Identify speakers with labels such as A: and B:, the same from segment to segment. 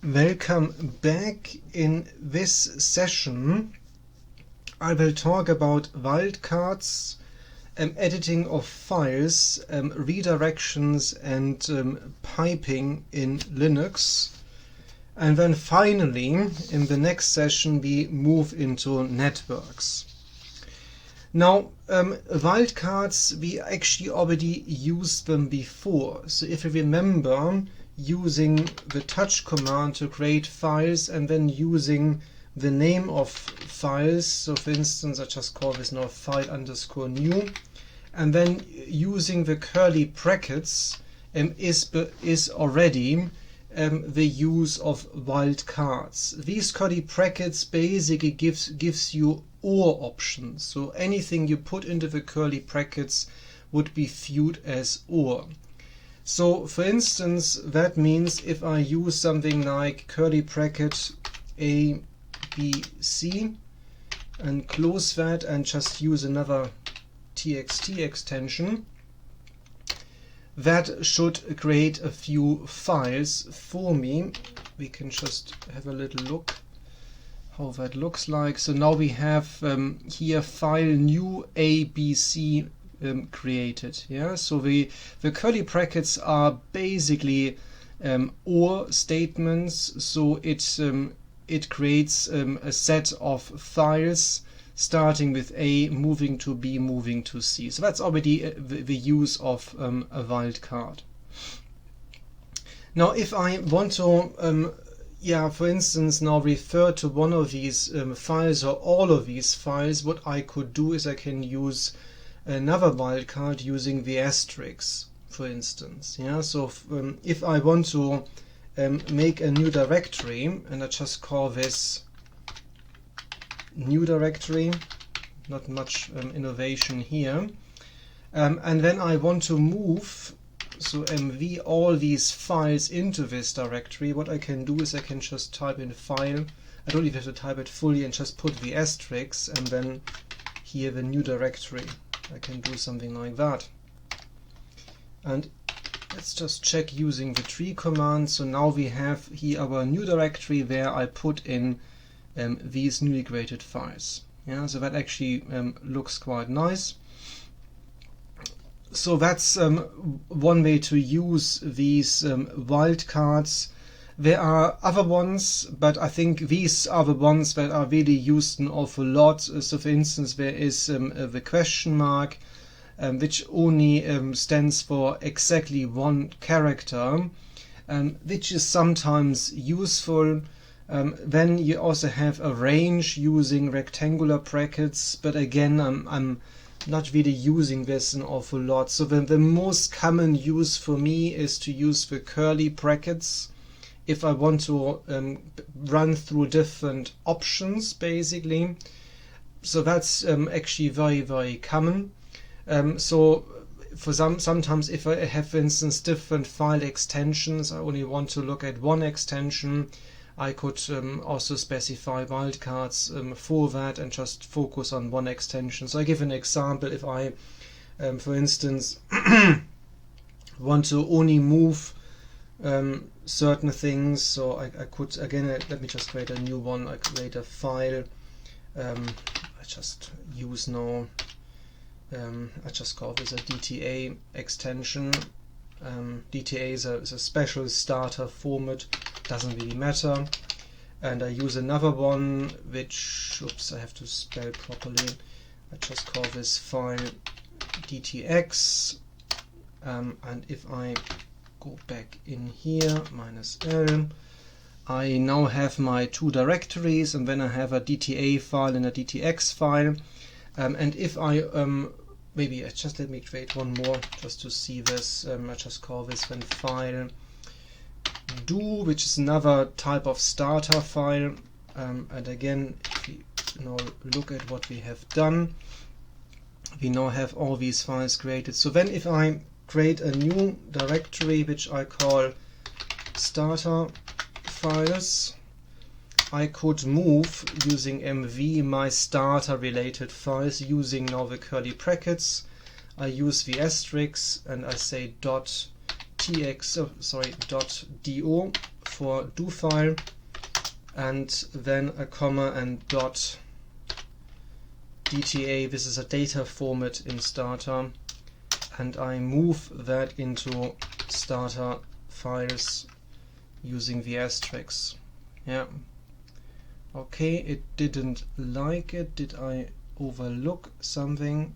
A: Welcome back. In this session I will talk about wildcards, editing of files, redirections and piping in Linux. And then finally, in the next session, we move into networks. Now, wildcards, we actually already used them before. So if you remember, using the touch command to create files and then using the name of files. So for instance, I just call this now file_new, and then using the curly brackets is already the use of wildcards. These curly brackets basically gives you OR options. So anything you put into the curly brackets would be viewed as OR. So for instance, that means if I use something like curly bracket A, B, C and close that and just use another txt extension, that should create a few files for me. We can just have a little look how that looks like. So now we have here file new ABC created. Yeah, so the curly brackets are basically OR statements. So it creates a set of files starting with A, moving to B, moving to C. So that's already the use of a wildcard. Now if I want to for instance, now refer to one of these files or all of these files, what I could do is I can use another wildcard using the asterisk, for instance. Yeah, so if I want to make a new directory, and I just call this new directory, not much innovation here, and then I want to move mv all these files into this directory, what I can do is I can just type in file. I don't even have to type it fully and just put the asterisk and then here the new directory. I can do something like that. And let's just check using the tree command. So now we have here our new directory where I put in these newly created files. Yeah, so that actually looks quite nice. So that's one way to use these wildcards. There are other ones, but I think these are the ones that are really used an awful lot. So for instance, there is the question mark, which only stands for exactly one character, which is sometimes useful. Then you also have a range using rectangular brackets, but again, I'm not really using this an awful lot. So the most common use for me is to use the curly brackets if I want to run through different options, basically. So that's actually very, very common. So for sometimes if I have, for instance, different file extensions, I only want to look at one extension, I could also specify wildcards for that and just focus on one extension. So I give an example. If I, for instance, want to only move certain things, so I could, again, let me just create a new one. I create a file. I just use now, I just call this a DTA extension. DTA is a special starter format, doesn't really matter. And I use another one which, oops, I have to spell properly. I just call this file DTX, and if I go back in here, -L, I now have my two directories, and then I have a DTA file and a DTX file. And if I maybe just let me create one more just to see this. I just call this then file do, which is another type of starter file. And again, if we now look at what we have done, we now have all these files created. So then if I create a new directory which I call starter files, I could move using mv my starter related files using now the curly brackets. I use the asterisk and I say .do for do file, and then a comma and dot DTA. This is a data format in starter, and I move that into starter files using the asterisks. Yeah. Okay, it didn't like it. Did I overlook something?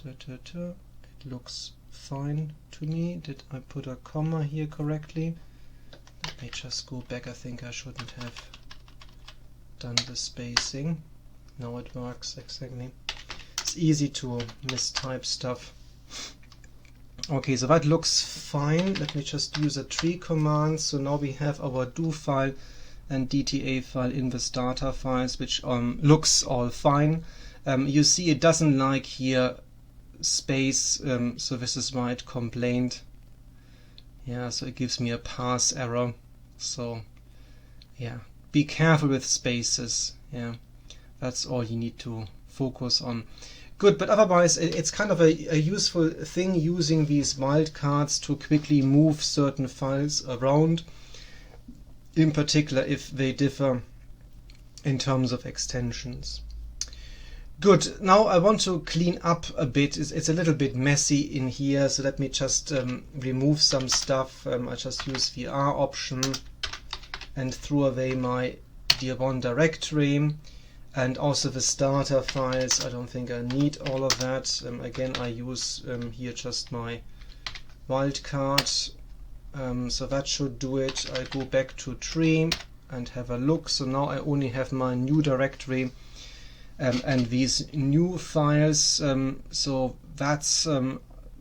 A: It looks fine to me. Did I put a comma here correctly? Let me just go back. I think I shouldn't have done the spacing. Now it works exactly. It's easy to mistype stuff. Okay, so that looks fine. Let me just use a tree command. So now we have our do file and DTA file in the starter files, which looks all fine. You see it doesn't like here space, so this is why it complained. Yeah, so it gives me a parse error. So yeah, be careful with spaces. Yeah, that's all you need to focus on. Good, but otherwise it's kind of a useful thing using these wildcards to quickly move certain files around, in particular if they differ in terms of extensions. Good, now I want to clean up a bit. It's a little bit messy in here, so let me just remove some stuff. I just use the R option and throw away my dir1 directory. And also the starter files, I don't think I need all of that. Again, I use here just my wildcard. So that should do it. I go back to tree and have a look. So now I only have my new directory and these new files. So that's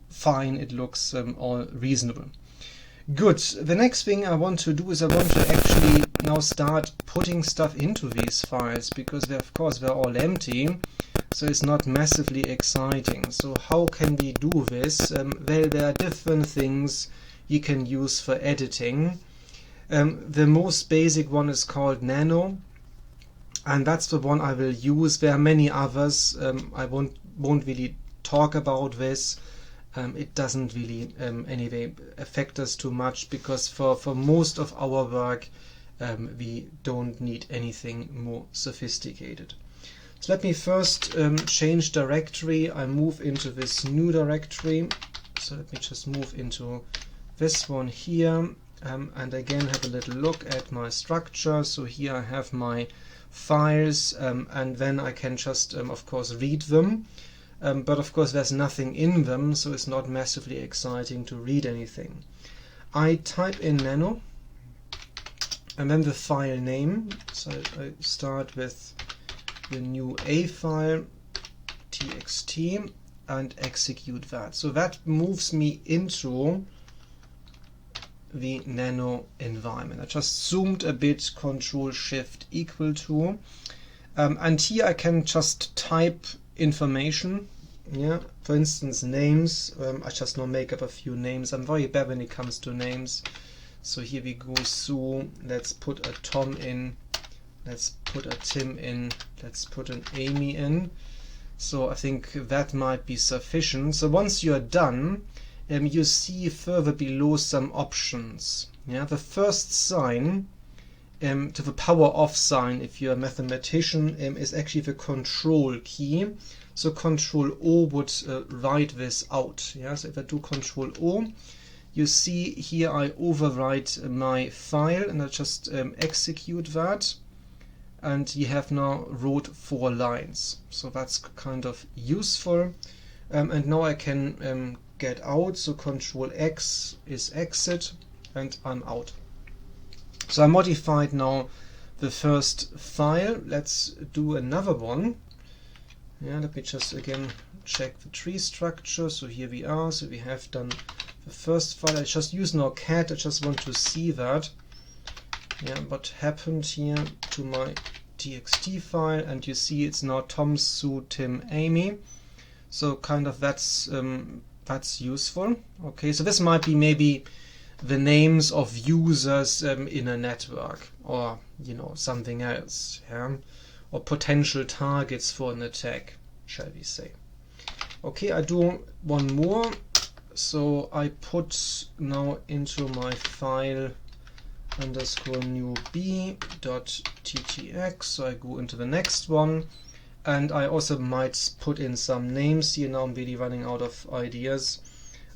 A: fine. It looks all reasonable. Good. The next thing I want to do is I want to actually now start putting stuff into these files, because of course they're all empty, so it's not massively exciting. So how can we do this? Well, there are different things you can use for editing. The most basic one is called Nano, and that's the one I will use. There are many others. I won't really talk about this. It doesn't really anyway affect us too much, because for most of our work we don't need anything more sophisticated. So let me first change directory. I move into this new directory. So let me just move into this one here, and again have a little look at my structure. So here I have my files, and then I can just of course read them. But of course there's nothing in them, so it's not massively exciting to read anything. I type in nano and then the file name. So I start with the new A file, txt, and execute that. So that moves me into the nano environment. I just zoomed a bit, Control Shift equal to, and here I can just type information. Yeah, for instance, names. I just now make up a few names. I'm very bad when it comes to names. So here we go. So let's put a Tom in. Let's put a Tim in. Let's put an Amy in. So I think that might be sufficient. So once you're done, you see further below some options. Yeah, the first sign to the power off sign, if you're a mathematician, is actually the control key. So Control O would write this out. Yeah, so if I do Control O, you see here I overwrite my file and I just execute that, and you have now wrote 4 lines. So that's kind of useful. And now I can get out. So Control X is exit, and I'm out. So I modified now the first file. Let's do another one. Yeah, let me just again check the tree structure. So here we are. So we have done the first file. I just use now cat. I just want to see that. Yeah, what happened here to my txt file, and you see it's now Tom, Sue, Tim, Amy. So kind of that's useful. Okay, so this might be maybe the names of users in a network, or something else. Yeah. Or potential targets for an attack, shall we say. Okay, I do one more. So I put now into my file underscore new b.ttx. So I go into the next one, and I also might put in some names here. Now I'm really running out of ideas.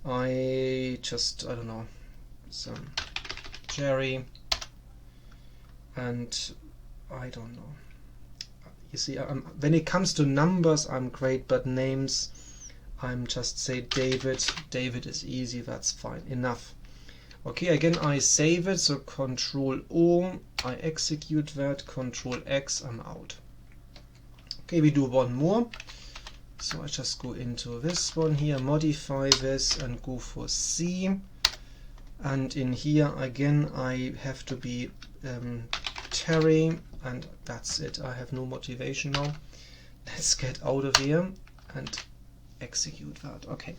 A: I don't know, some Jerry, and I don't know. You see, when it comes to numbers, I'm great, but names, I'm just say David. David is easy, that's fine, enough. Okay, again, I save it, so Control O, I execute that, Control X, I'm out. Okay, we do one more. So I just go into this one here, modify this, and go for C. And in here, again, I have to be Terry, and that's it. I have no motivation now. Let's get out of here and execute that. Okay.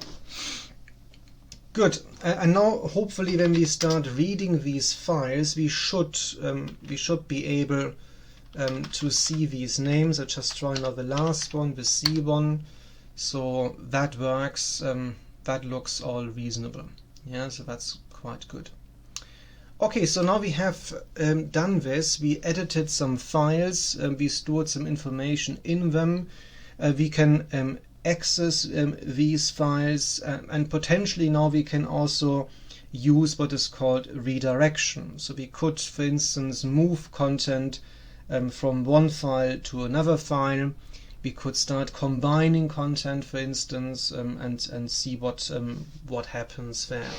A: Good. And now, hopefully, when we start reading these files, we should be able to see these names. I just try now the last one, the C one. So that works. That looks all reasonable. Yeah, so that's quite good. Okay, so now we have done this. We edited some files. We stored some information in them. We can access these files, and potentially now we can also use what is called redirection. So we could, for instance, move content from one file to another file. We could start combining content, for instance, and see what happens there.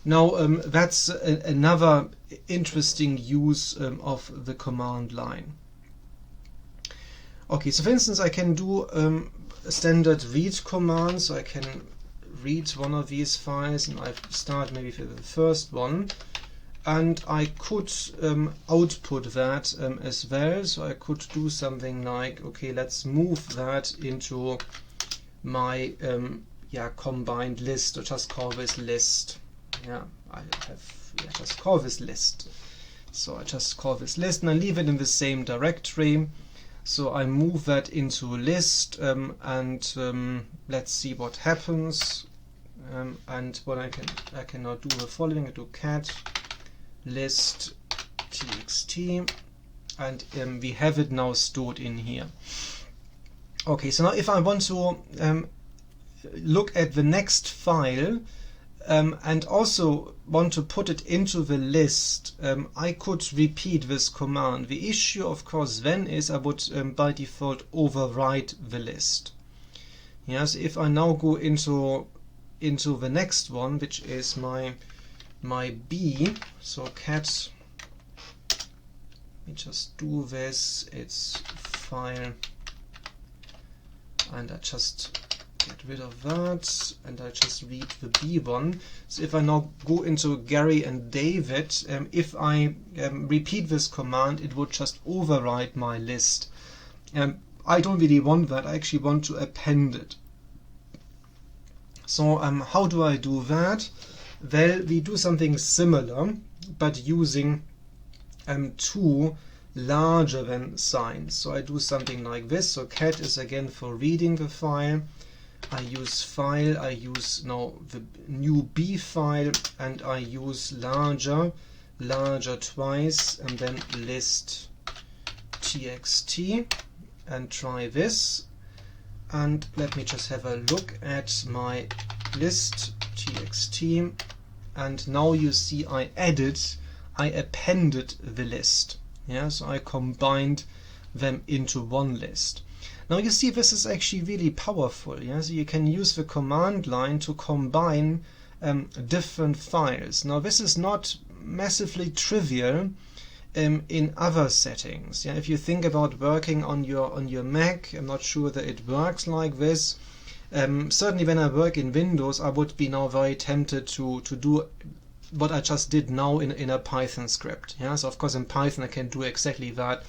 A: Now that's another interesting use of the command line. Okay, so for instance, I can do a standard read command, so I can read one of these files, and I start maybe with the first one, and I could output that as well. So I could do something like, okay, let's move that into my combined list, or just call this list. Just call this list. So I just call this list, and I leave it in the same directory. So I move that into a list, and let's see what happens. And what I can now do the following. I do cat list txt, and we have it now stored in here. Okay, so now if I want to look at the next file, and also want to put it into the list, I could repeat this command. The issue, of course, then is I would by default overwrite the list. Yes, if I now go into the next one, which is my B, so cat, let me just do this, it's file, and I just get rid of that, and I just read the B one. So if I now go into Gary and David, if I repeat this command, it would just overwrite my list. I don't really want that. I actually want to append it. So how do I do that? Well, we do something similar, but using two larger than signs. So I do something like this. So cat is again for reading the file. I use file, I use now the new B file, and I use larger twice, and then list txt, and try this. And let me just have a look at my list txt, and now you see I appended the list. Yeah, so I combined them into one list. Now you see this is actually really powerful. Yeah? So you can use the command line to combine different files. Now this is not massively trivial in other settings. Yeah? If you think about working on your Mac, I'm not sure that it works like this. Certainly when I work in Windows, I would be now very tempted to do what I just did now in a Python script. Yeah? So of course in Python I can do exactly that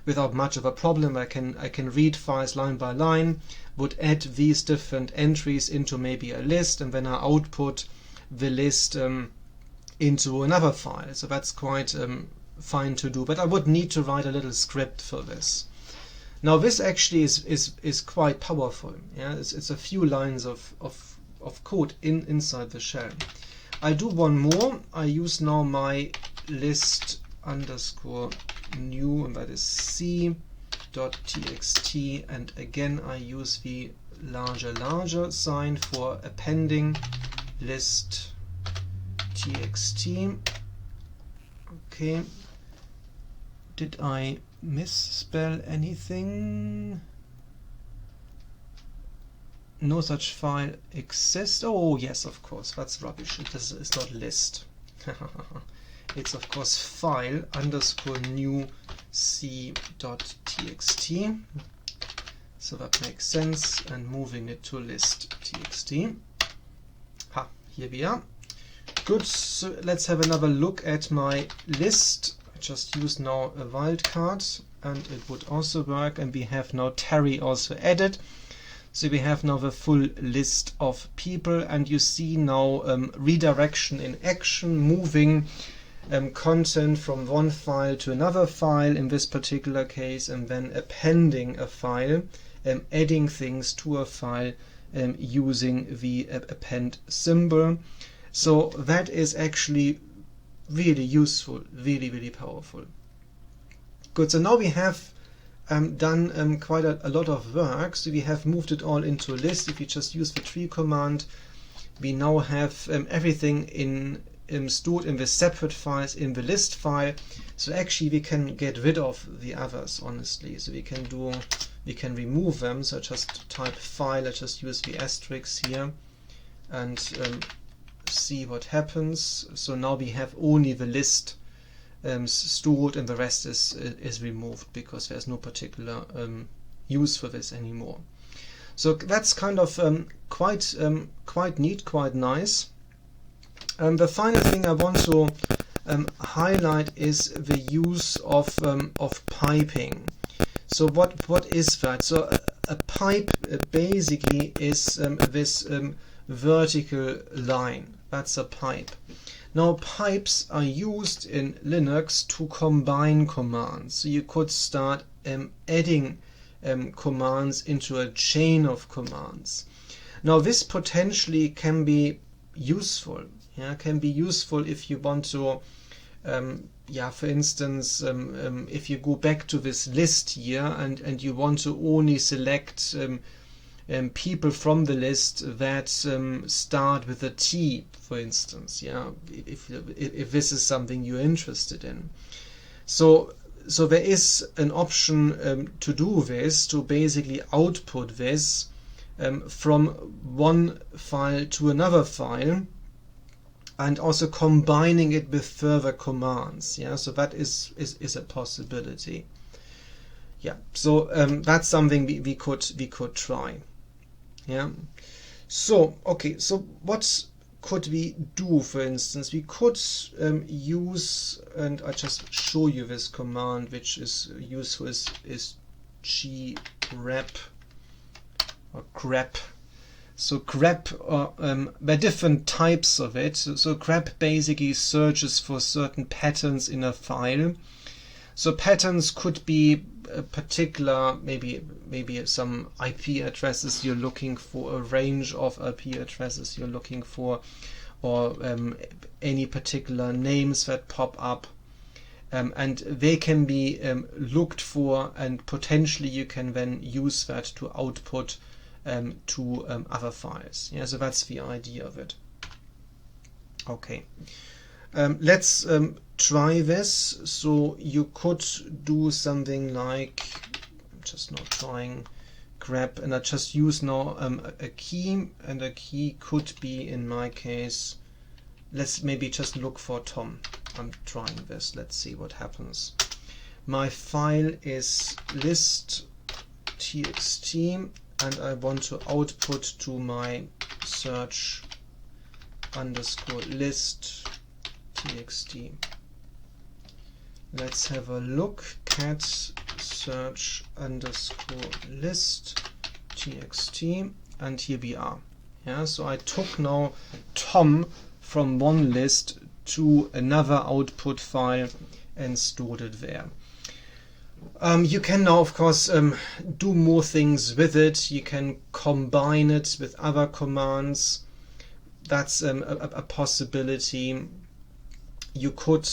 A: without much of a problem. I can read files line by line, would add these different entries into maybe a list, and then I output the list into another file. So that's quite fine to do, but I would need to write a little script for this. Now this actually is quite powerful. Yeah, it's a few lines of code inside the shell. I do one more. I use now my list underscore new, and that is c.txt, and again I use the larger sign for appending list txt. Okay, did I misspell anything? No such file exists. Oh yes, of course, that's rubbish. This is not list. It's of course file underscore new c.txt. So that makes sense, and moving it to list txt. Here we are. Good, so let's have another look at my list. I just use now a wildcard and it would also work, and we have now Terry also added. So we have now the full list of people, and you see now redirection in action, moving content from one file to another file in this particular case, and then appending a file, adding things to a file using the append symbol. So that is actually really useful, really powerful. Good, so now we have done quite a lot of work. So we have moved it all into a list. If you just use the tree command, we now have everything stored in the separate files in the list file. So actually we can get rid of the others, honestly. So we can remove them. So I just type file, I just use the asterisk here and see what happens. So now we have only the list stored, and the rest is removed because there's no particular use for this anymore. So that's kind of quite neat, quite nice. The final thing I want to highlight is the use of piping. So what is that? So a pipe basically is this vertical line. That's a pipe. Now pipes are used in Linux to combine commands. So you could start adding commands into a chain of commands. Now this potentially can be useful. Can be useful if you want to, for instance, if you go back to this list here and you want to only select people from the list that start with a T, for instance, if this is something you're interested in. So there is an option to do this, to basically output this from one file to another file, and also combining it with further commands. So that is a possibility. So that's something we could try. So okay, so what could we do? For instance, we could use, and I just show you this command which is useful, is grep or grep. So grep, there are different types of it. So grep basically searches for certain patterns in a file. So patterns could be a particular, maybe some IP addresses you're looking for, a range of IP addresses you're looking for, or any particular names that pop up. And they can be looked for, and potentially you can then use that to output to other files. So that's the idea of it. Okay, let's try this. So you could do something like, I'm just not trying grep, and I just use now a key, and a key could be, in my case, let's maybe just look for Tom. I'm trying this, let's see what happens. My file is list txt, and I want to output to my search underscore list txt. Let's have a look. Cat search underscore list txt, and here we are. So I took now Tom from one list to another output file and stored it there. You can now, of course, do more things with it. You can combine it with other commands. that's a possibility. You could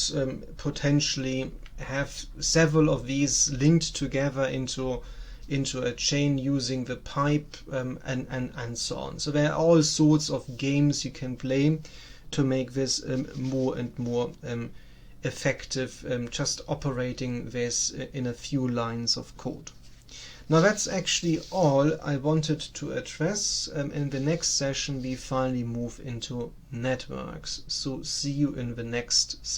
A: potentially have several of these linked together into a chain using the pipe, and so on. So there are all sorts of games you can play to make this more and more effective, just operating this in a few lines of code. Now that's actually all I wanted to address. In the next session we finally move into networks. So see you in the next session.